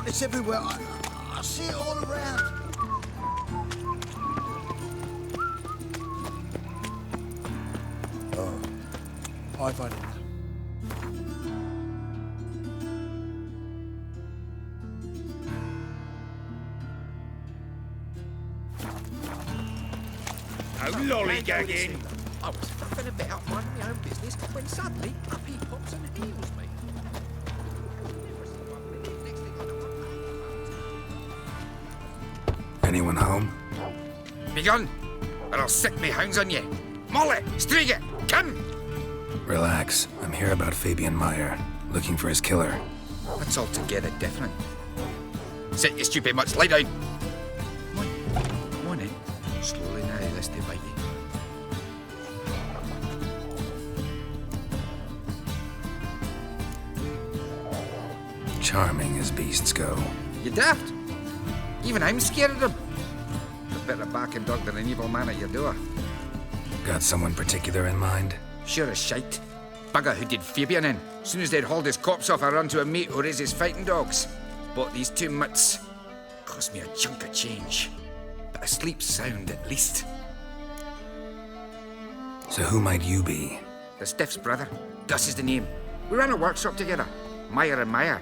It's everywhere. I see it all around. Oh, hi, buddy. No lollygagging. I was faffing about minding my own business when suddenly up he pops and heals me. Anyone home? Begun, or I'll sick me hounds on you. Molly, Striga, come! Relax. I'm here about Fabian Meyer, looking for his killer. That's altogether different. Sit, you stupid much, lie down. Come on in. Slowly now, lest they bite you. Charming as beasts go. You daft? Even I'm scared of them. A better backing dog than an evil man at your door. Got someone particular in mind? Sure as shite. Bugger who did Fabian in. Soon as they'd hauled his corpse off, I run to a mate who raises fighting dogs. Bought these 2 mutts. Cost me a chunk of change. But I sleep sound at least. So who might you be? The Stiff's brother. Das is the name. We ran a workshop together. Meyer and Meyer.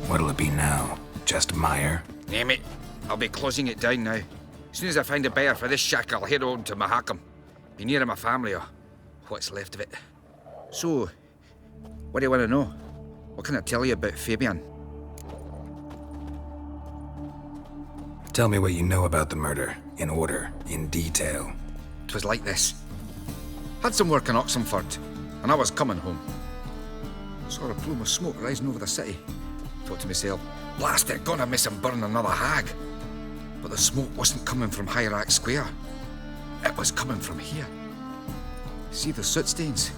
What'll it be now? Just Meyer? Name it. I'll be closing it down now. As soon as I find a buyer for this shack, I'll head on to Mahakam. Be near my family or what's left of it. So, what do you want to know? What can I tell you about Fabian? Tell me what you know about the murder, in order, in detail. 'Twas like this. Had some work in Oxenford, and I was coming home. Saw a plume of smoke rising over the city. Thought to myself, blast it, gonna miss him burn another hag. But the smoke wasn't coming from Hierarch Square. It was coming from here. See the soot stains?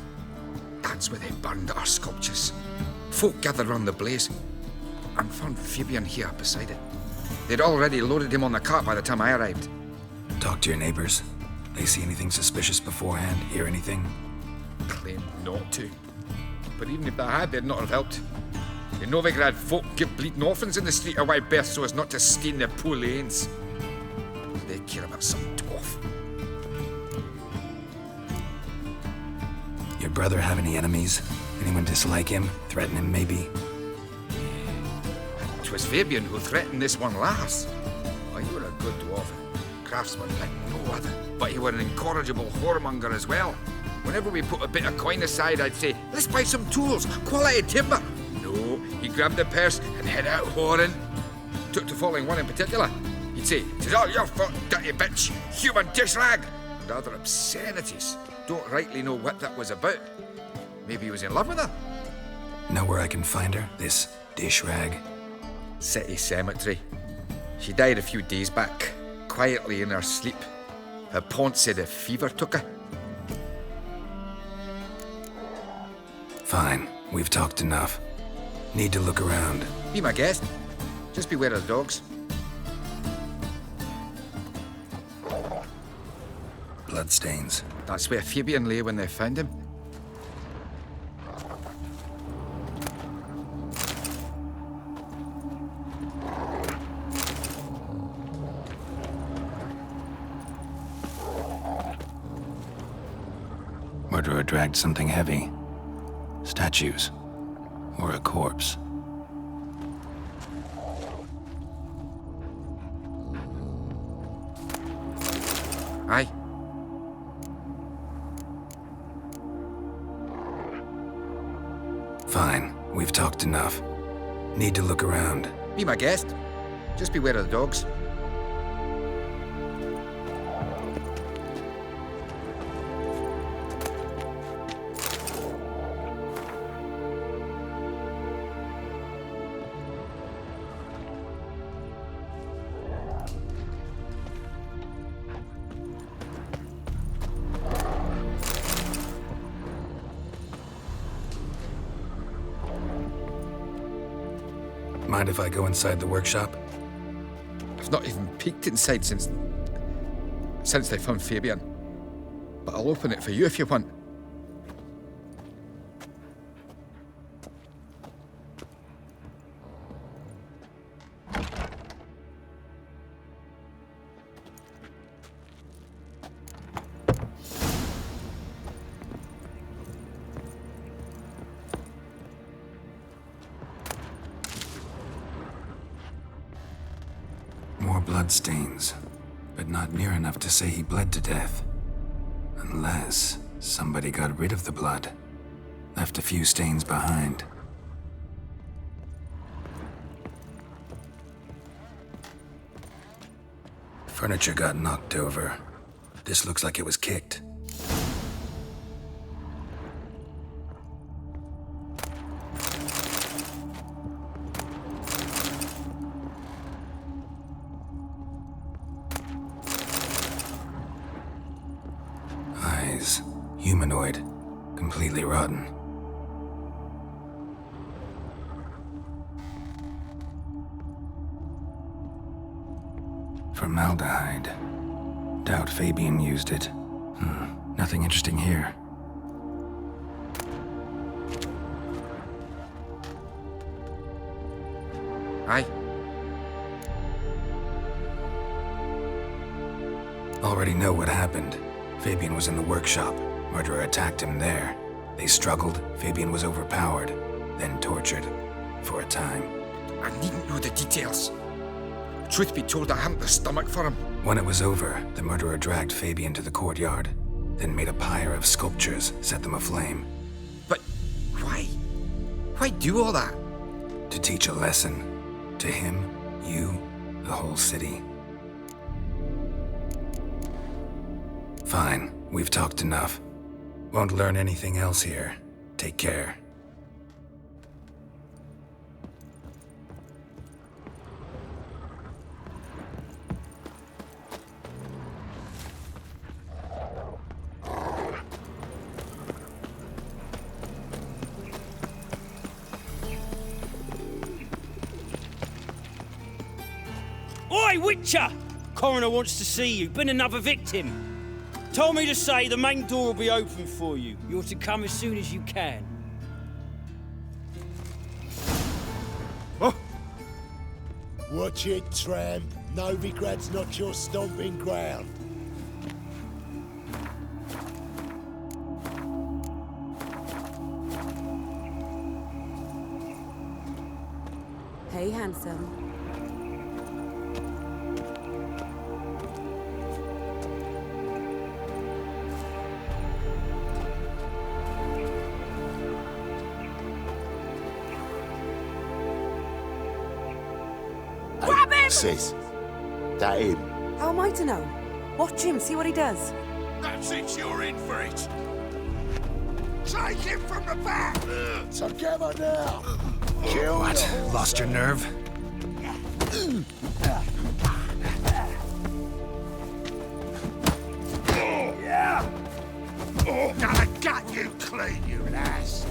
That's where they burned our sculptures. Folk gathered round the blaze and found Fabian here beside it. They'd already loaded him on the cart by the time I arrived. Talk to your neighbors. They see anything suspicious beforehand? Hear anything? Claimed not to. But even if they had, they'd not have helped. In Novigrad, folk give bleeding orphans in the street a wide berth so as not to stain their poor lanes. They care about some dwarf. Your brother have any enemies? Anyone dislike him? Threaten him, maybe? 'Twas Fabian who threatened this one last. Oh, you were a good dwarf. Craftsman like no other. But you were an incorrigible whoremonger as well. Whenever we put a bit of coin aside, I'd say, let's buy some tools, quality timber. No, he grabbed the purse and head out whoring. Took to following one in particular. He'd say, 'tis all your fault, dirty bitch, human dish rag, and other obscenities. Don't rightly know what that was about. Maybe he was in love with her? Know where I can find her? This dish rag? City cemetery. She died a few days back, quietly in her sleep. Her pont said a fever took her. Fine, we've talked enough. Need to look around. Be my guest. Just beware of the dogs. Bloodstains. That's where Fabian lay when they found him. Murderer dragged something heavy. Statues. Or a corpse. Aye. Fine, we've talked enough. Need to look around. Be my guest. Just beware of the dogs. Mind if I go inside the workshop? I've not even peeked inside since they found Fabian. But I'll open it for you if you want. bloodstains, but not near enough to say he bled to death. Unless somebody got rid of the blood, left a few stains behind. Furniture got knocked over. This looks like it was kicked. Eyes. Humanoid. Completely rotten. Formaldehyde. Doubt Fabian used it. Nothing interesting here. Aye. Already know what happened. Fabian was in the workshop. Murderer attacked him there. They struggled. Fabian was overpowered, then tortured. For a time. I needn't know the details. Truth be told, I hadn't the stomach for him. When it was over, the murderer dragged Fabian to the courtyard, then made a pyre of sculptures, set them aflame. But why? Why do all that? To teach a lesson. To him, you, the whole city. Fine, we've talked enough. Won't learn anything else here. Take care. Oi, Witcher! Coroner wants to see you. Been another victim. Told me to say the main door will be open for you. You're to come as soon as you can. Oh! Watch it, tramp. Novigrad's not your stomping ground. Hey, handsome. Grab him! Sis, that him? How am I to know? Watch him, see what he does. That's it, you're in for it. Take him from the back! Together now! Kill What? the horse. Lost your nerve? Gonna gut you clean, you lass!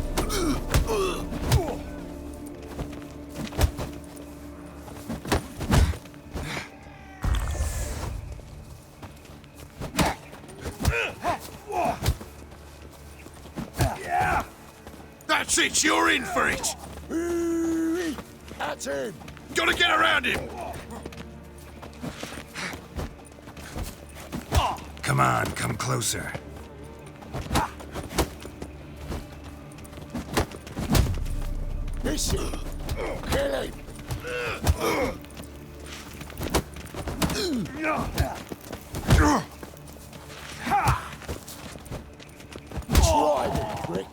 That's it, you're in for it! That's him! Gotta get around him! Come on, come closer. Miss him! Kill him! Try him, prick!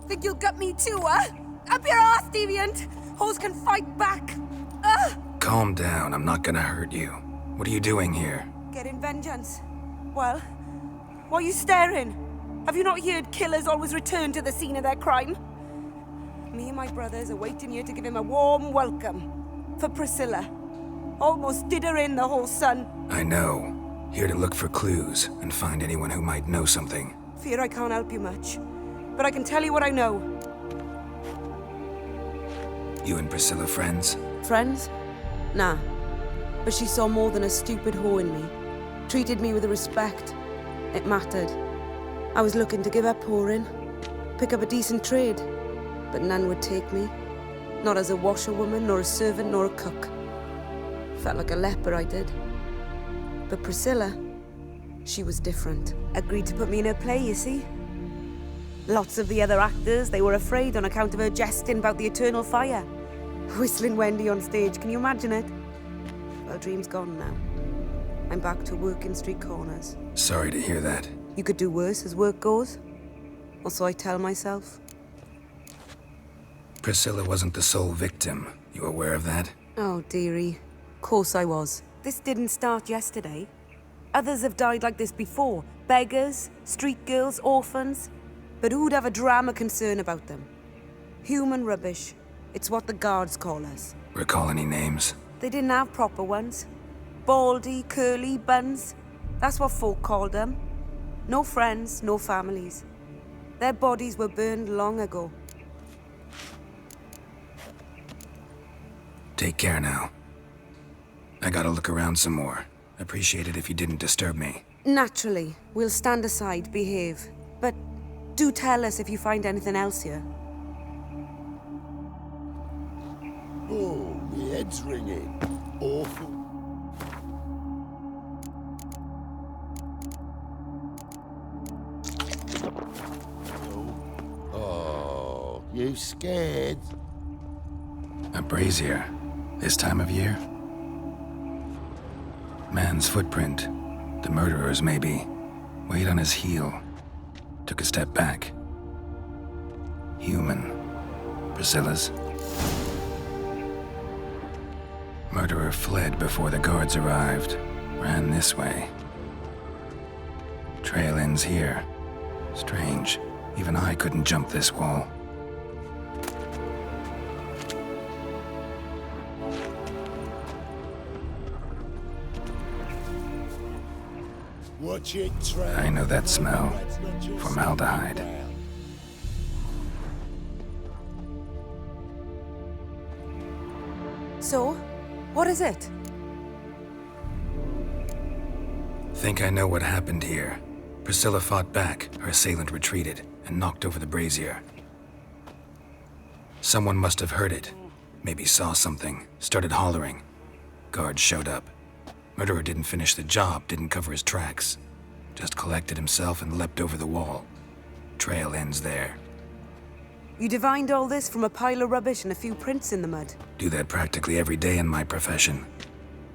Think you'll gut me too, huh? Up your ass, deviant! Hoes can fight back! Calm down, I'm not gonna hurt you. What are you doing here? Getting vengeance. Well, why are you staring? Have you not heard killers always return to the scene of their crime? Me and my brothers are waiting here to give him a warm welcome. For Priscilla. Almost did her in, the whole son. I know. Here to look for clues and find anyone who might know something. Fear I can't help you much. But I can tell you what I know. You and Priscilla friends? Friends? Nah. But she saw more than a stupid whore in me. Treated me with respect. It mattered. I was looking to give up whoring. Pick up a decent trade. But none would take me. Not as a washerwoman, nor a servant, nor a cook. Felt like a leper, I did. But Priscilla, she was different. Agreed to put me in her play, you see? Lots of the other actors, they were afraid on account of her jesting about the eternal fire. Whistling Wendy on stage, can you imagine it? Well, dream's gone now. I'm back to working street corners. Sorry to hear that. You could do worse as work goes. Or so I tell myself. Priscilla wasn't the sole victim. You aware of that? Oh, dearie. Course I was. This didn't start yesterday. Others have died like this before. Beggars, street girls, orphans. But who'd have a drama concern about them? Human rubbish. It's what the guards call us. Recall any names? They didn't have proper ones. Baldy, curly, buns. That's what folk called them. No friends, no families. Their bodies were burned long ago. Take care now. I gotta look around some more. Appreciate it if you didn't disturb me. Naturally, we'll stand aside, behave. But do tell us if you find anything else here. Oh, my head's ringing. Awful. Oh, you scared? A brazier. This time of year? Man's footprint. The murderer's maybe. Weight on his heel. Took a step back. Human. Priscilla's. Murderer fled before the guards arrived. Ran this way. Trail ends here. Strange. Even I couldn't jump this wall. Watch it trail. I know that smell. Formaldehyde. So, what is it? Think I know what happened here. Priscilla fought back, her assailant retreated, and knocked over the brazier. Someone must have heard it. Maybe saw something, started hollering. Guards showed up. Murderer didn't finish the job, didn't cover his tracks. Just collected himself and leapt over the wall. Trail ends there. You divined all this from a pile of rubbish and a few prints in the mud. Do that practically every day in my profession.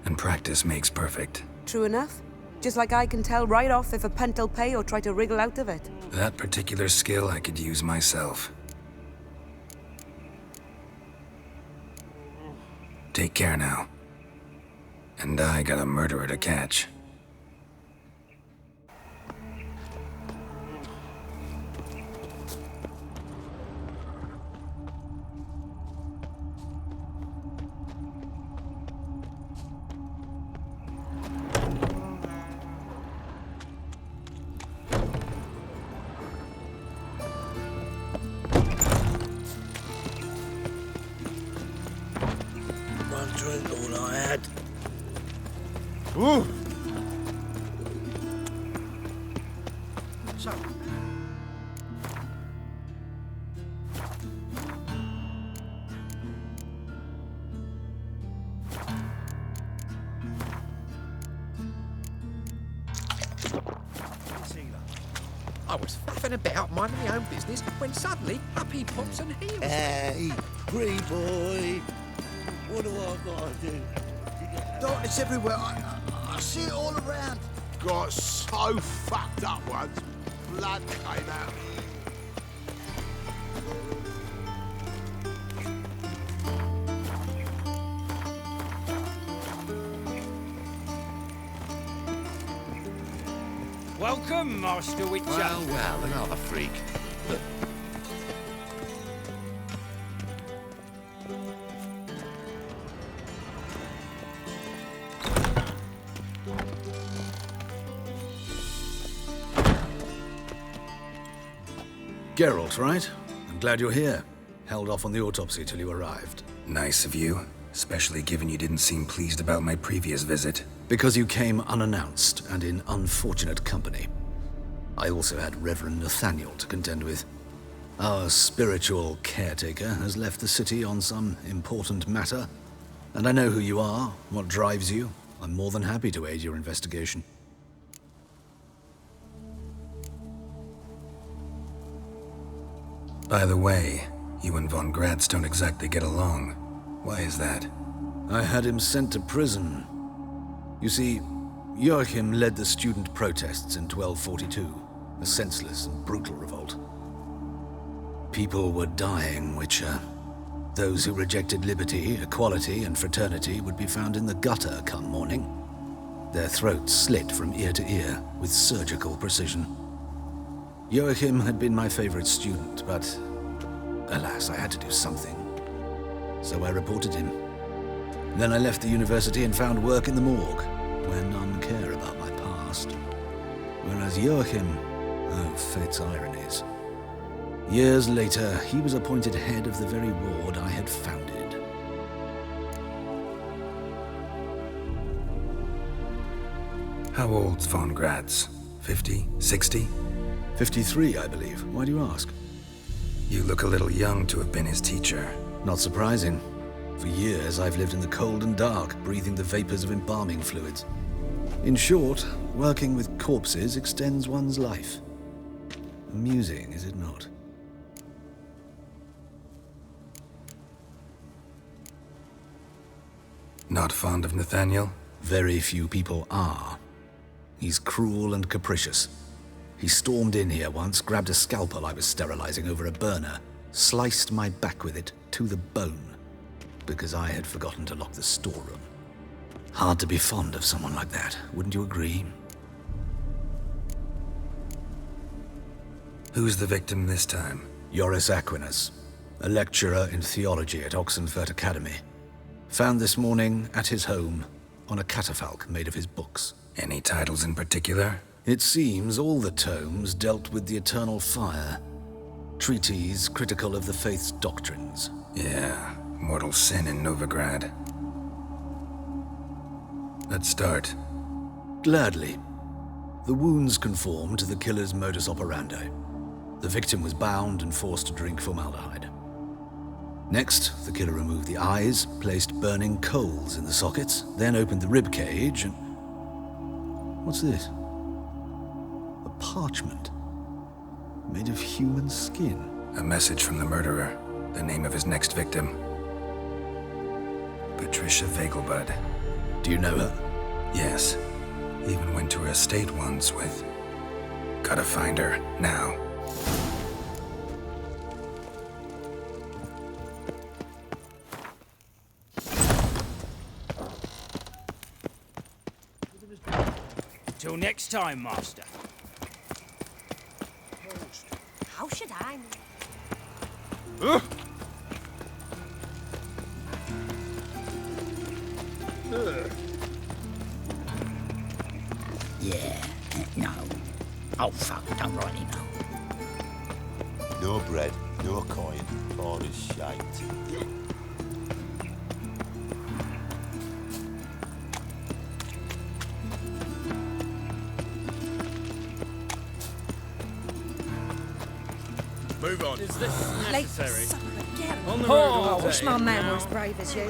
And practice makes perfect. True enough. Just like I can tell right off if a punt'll pay or try to wriggle out of it. That particular skill I could use myself. Take care now. And I got a murderer to catch. One drink, all I had. Ooh. So, I was faffing about minding my own business when suddenly up he pops and heals. Hey, free boy. What do I gotta do? Darkness everywhere. I see it all around. Got so fucked up once, blood came out. Welcome, Master Witcher. Well, another freak. Look. Geralt, right? I'm glad you're here. Held off on the autopsy till you arrived. Nice of you, especially given you didn't seem pleased about my previous visit. Because you came unannounced and in unfortunate company. I also had Reverend Nathaniel to contend with. Our spiritual caretaker has left the city on some important matter, and I know who you are, what drives you. I'm more than happy to aid your investigation. By the way, you and von Gratz don't exactly get along. Why is that? I had him sent to prison. You see, Joachim led the student protests in 1242, a senseless and brutal revolt. People were dying, Witcher. Those who rejected liberty, equality, and fraternity would be found in the gutter come morning. Their throats slit from ear to ear with surgical precision. Joachim had been my favorite student, but alas, I had to do something. So I reported him. Then I left the university and found work in the morgue, where none care about my past. Whereas Joachim, oh, fate's ironies. Years later, he was appointed head of the very ward I had founded. How old's von Gratz? 50? 60? 53, I believe. Why do you ask? You look a little young to have been his teacher. Not surprising. For years, I've lived in the cold and dark, breathing the vapors of embalming fluids. In short, working with corpses extends one's life. Amusing, is it not? Not fond of Nathaniel? Very few people are. He's cruel and capricious. He stormed in here once, grabbed a scalpel I was sterilizing over a burner, sliced my back with it to the bone, because I had forgotten to lock the storeroom. Hard to be fond of someone like that, wouldn't you agree? Who's the victim this time? Joris Aquinas, a lecturer in theology at Oxenfurt Academy. Found this morning at his home on a catafalque made of his books. Any titles in particular? It seems all the tomes dealt with the eternal fire. Treatises critical of the faith's doctrines. Yeah, mortal sin in Novigrad. Let's start. Gladly. The wounds conform to the killer's modus operandi. The victim was bound and forced to drink formaldehyde. Next, the killer removed the eyes, placed burning coals in the sockets, then opened the rib cage and... What's this? A parchment. Made of human skin. A message from the murderer. The name of his next victim. Patricia Vegelbud. Do you know her? Yes. Even went to her estate once with... Gotta find her, now. Till next time, Master. How should I know? Yeah, no. Oh, fuck, don't rightly know. No bread, no coin, all is shite. Move on. Is this Late necessary? supper again. On the road all Oh, I wish day. my man were as brave as you.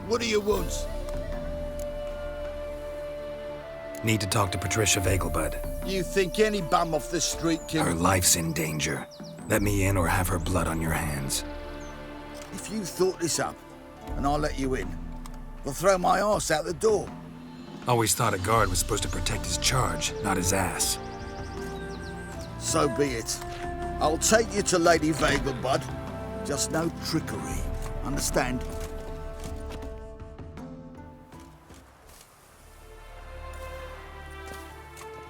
What do you want? Need to talk to Patricia Vegelbud. You think any bum off the street Her can... life's in danger. Let me in or have her blood on your hands. If you thought this up, and I'll let you in, I'll throw my arse out the door. Always thought a guard was supposed to protect his charge, not his ass. So be it. I'll take you to Lady Vegelbud. Just no trickery. Understand?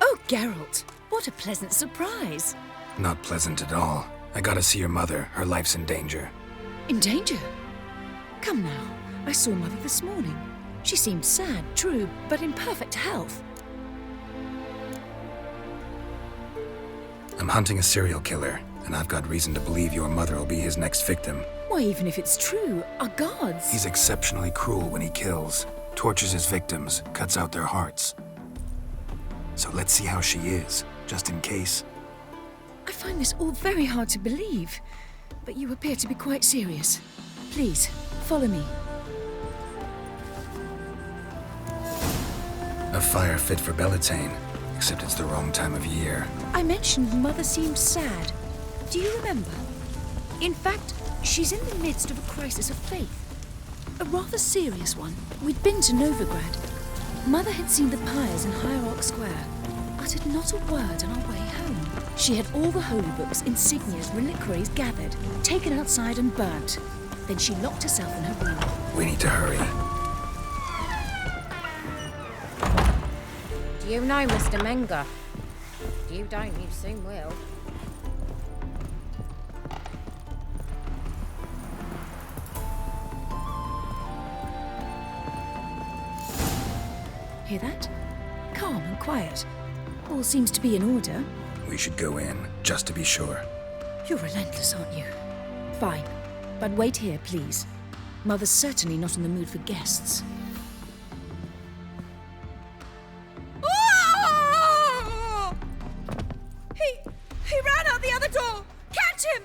Oh, Geralt, what a pleasant surprise. Not pleasant at all. I gotta see your mother. Her life's in danger. In danger? Come now. I saw Mother this morning. She seemed sad, true, but in perfect health. I'm hunting a serial killer, and I've got reason to believe your mother will be his next victim. Why, even if it's true, our gods... He's exceptionally cruel when he kills, tortures his victims, cuts out their hearts. So let's see how she is, just in case. I find this all very hard to believe, but you appear to be quite serious. Please, follow me. A fire fit for Bellatane, except it's the wrong time of year. I mentioned Mother seemed sad. Do you remember? In fact, she's in the midst of a crisis of faith. A rather serious one. We'd been to Novigrad. Mother had seen the pyres in Hierarch Square, uttered not a word on our way home. She had all the holy books, insignias, reliquaries gathered, taken outside and burnt. Then she locked herself in her room. We need to hurry. Do you know Mr. Menger? If you don't, you soon will. Hear that? Calm and quiet. All seems to be in order. We should go in, just to be sure. You're relentless, aren't you? Fine. But wait here, please. Mother's certainly not in the mood for guests. He ran out the other door! Catch him!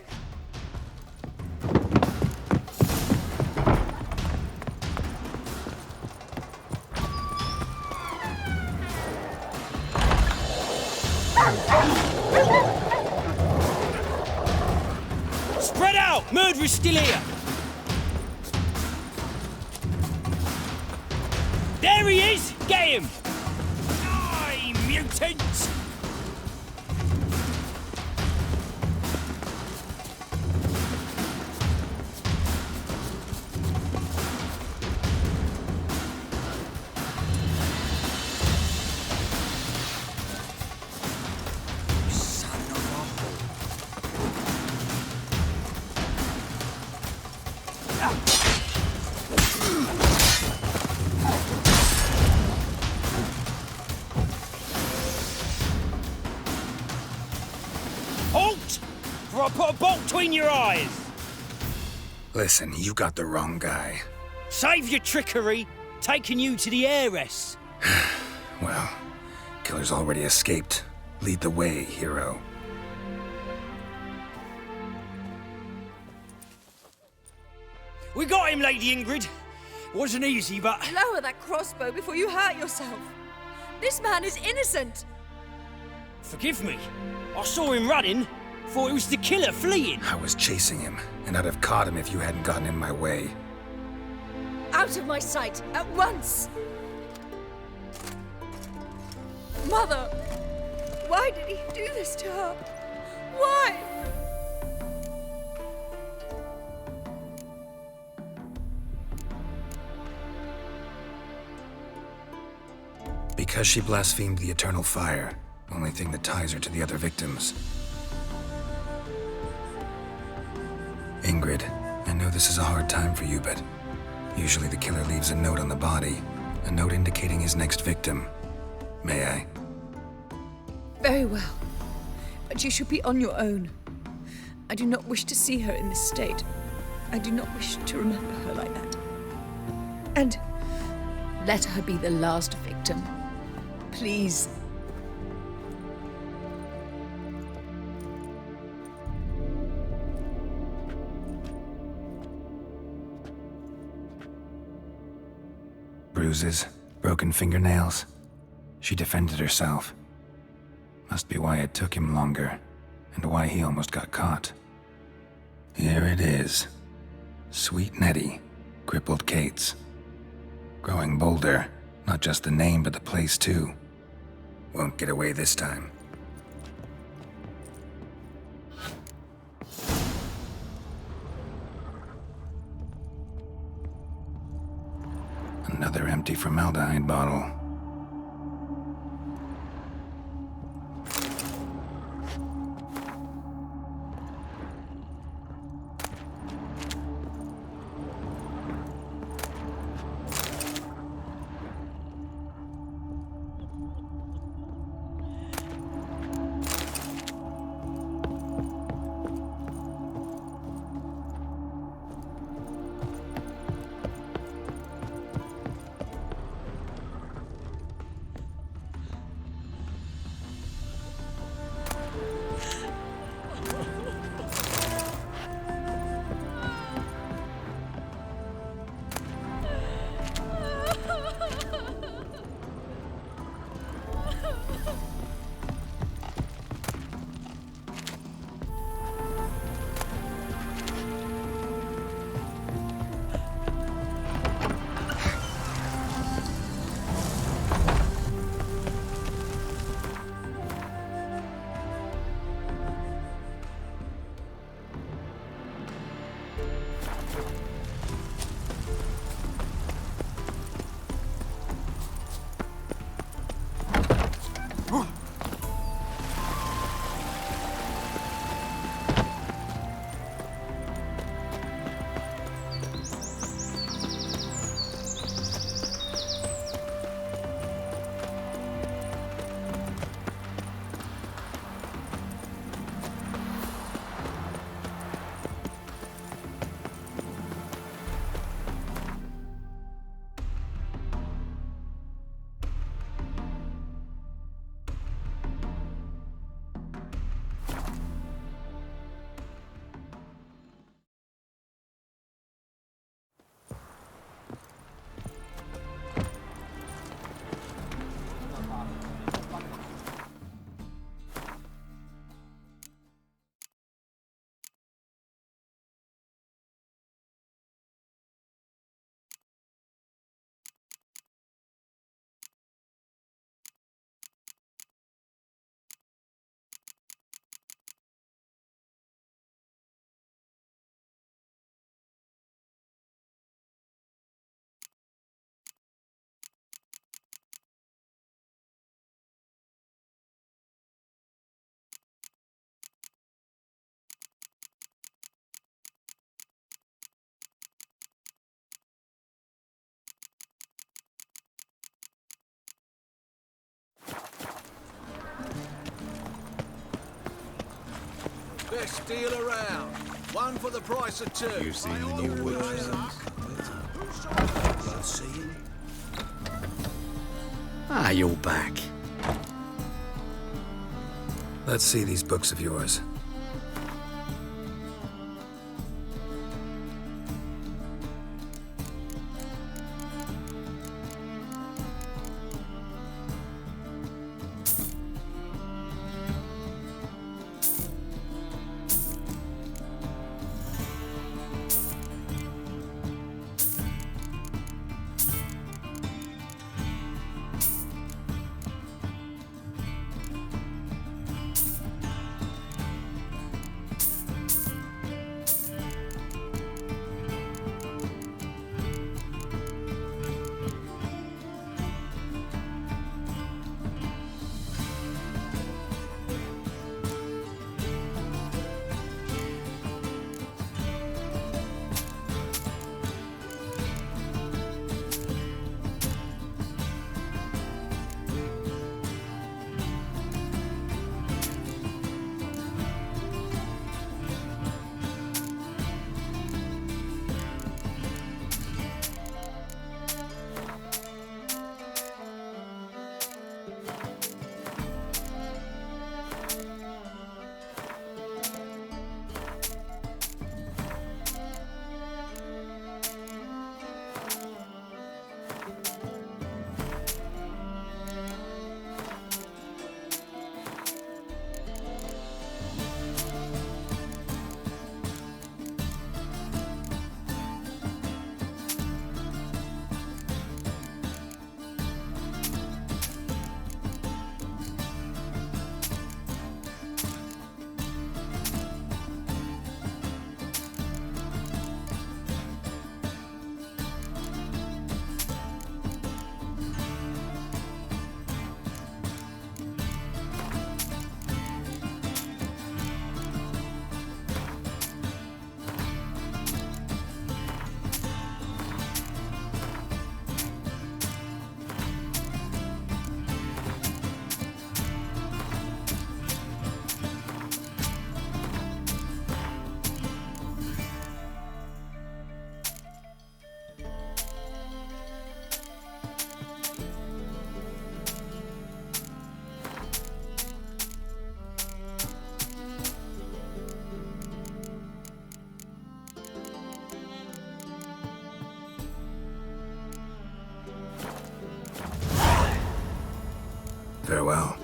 Spread out! Murderer's still here! There he is! Get him! Die, mutants! Halt! Or I'll put a bolt between your eyes! Listen, you got the wrong guy. Save your trickery, taking you to the heiress. Well, killer's already escaped. Lead the way, hero. We got him, Lady Ingrid. Wasn't easy, but... Lower that crossbow before you hurt yourself. This man is innocent. Forgive me. I saw him running. Thought it was the killer fleeing. I was chasing him, and I'd have caught him if you hadn't gotten in my way. Out of my sight, at once! Mother! Why did he do this to her? Why? Because she blasphemed the eternal fire. Only thing that ties her to the other victims. Ingrid, I know this is a hard time for you, but usually the killer leaves a note on the body. A note indicating his next victim. May I? Very well. But you should be on your own. I do not wish to see her in this state. I do not wish to remember her like that. And let her be the last victim. Please. Bruises, broken fingernails. She defended herself. Must be why it took him longer, and why he almost got caught. Here it is. Sweet Nettie, crippled Kate's. Growing bolder, not just the name, but the place too. Won't get away this time. Another empty formaldehyde bottle. Best deal around. One for the price of two. You've seen the new Witcher. Worth seeing? Ah, you're back. Let's see these books of yours. Farewell.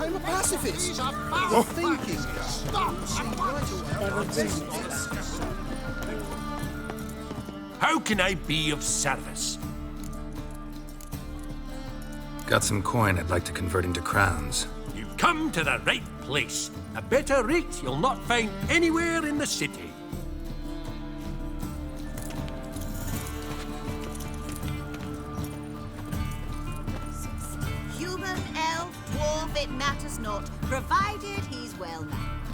I'm a pacifist. You're thinking. How can I be of service? Got some coin I'd like to convert into crowns. You've come to the right place. A better rate you'll not find anywhere in the city. It matters not, provided he's well mannered.